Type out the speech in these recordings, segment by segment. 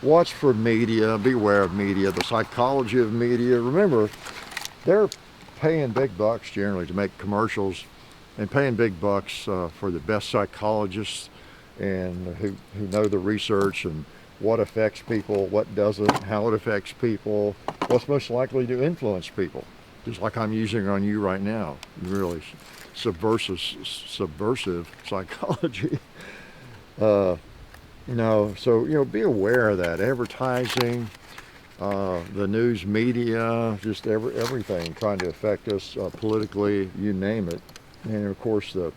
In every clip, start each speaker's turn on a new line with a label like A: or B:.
A: watch for media, beware of media, the psychology of media. Remember, they're paying big bucks generally to make commercials, and paying big bucks for the best psychologists and who know the research and what affects people, what doesn't, how it affects people, what's most likely to influence people. Just like I'm using on you right now, really subversive psychology. So be aware of that. Advertising, the news media, just everything trying to affect us politically, you name it. And of course the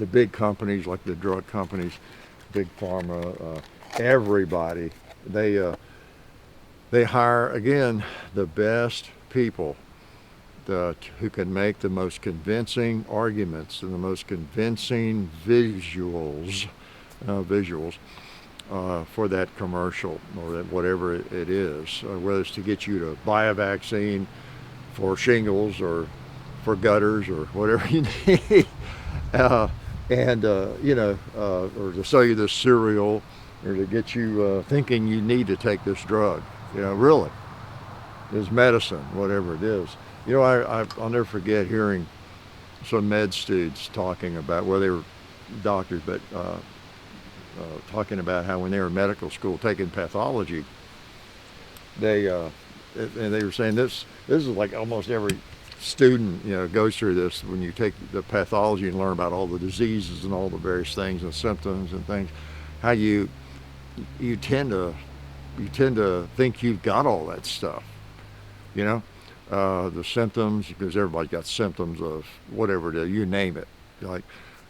A: big companies like the drug companies, big pharma, everybody, they hire, again, the best people who can make the most convincing arguments and the most convincing visuals for that commercial or that whatever it is, whether it's to get you to buy a vaccine for shingles or for gutters or whatever you need, or to sell you this cereal, or to get you thinking you need to take this drug. Really, it's medicine, whatever it is. I'll never forget hearing some med students talking about, well, they were doctors, but talking about how when they were in medical school taking pathology, they were saying this is like almost every student goes through this when you take the pathology and learn about all the diseases and all the various things and symptoms and things, how you tend to think you've got all that stuff, the symptoms, because everybody's got symptoms of whatever it is, you name it. Like,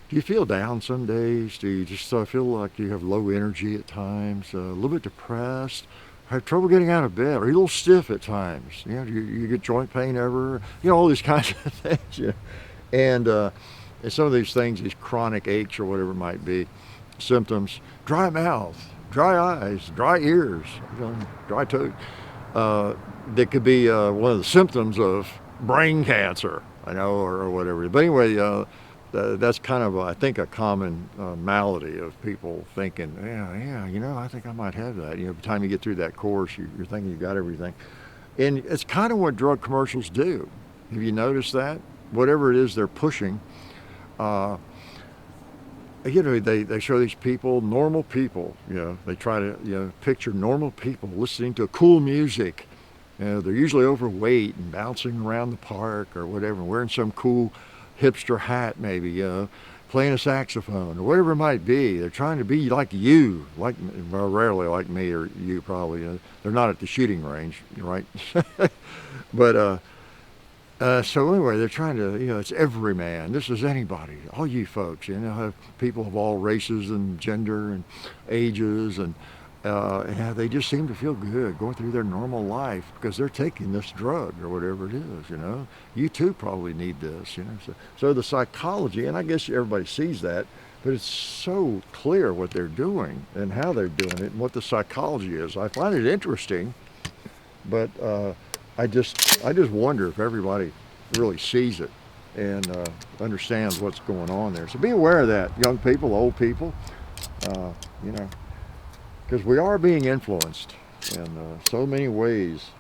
A: do you feel down some days? Do you just feel like you have low energy at times, a little bit depressed, have trouble getting out of bed, or you're a little stiff at times? Do you get joint pain ever? All these kinds of things. And some of these things, these chronic aches or whatever it might be, symptoms, dry mouth, dry eyes, dry ears, dry toes. That could be one of the symptoms of brain cancer, or whatever. But anyway, that's kind of, I think, a common malady of people thinking, I think I might have that. By the time you get through that course, you're thinking you got everything. And it's kind of what drug commercials do. Have you noticed that? Whatever it is they're pushing, they show these people, normal people, they try to, picture normal people listening to cool music. They're usually overweight and bouncing around the park or whatever, wearing some cool hipster hat maybe, playing a saxophone or whatever it might be. They're trying to be like you, rarely like me or you probably. They're not at the shooting range, right? But so anyway, they're trying to, it's every man. This is anybody, all you folks, have people of all races and gender and ages, and they just seem to feel good going through their normal life because they're taking this drug or whatever it is. You too probably need this. So the psychology, and I guess everybody sees that, but it's so clear what they're doing and how they're doing it and what the psychology is. I find it interesting, but I just wonder if everybody really sees it and understands what's going on there. So be aware of that, young people, old people, because we are being influenced in so many ways.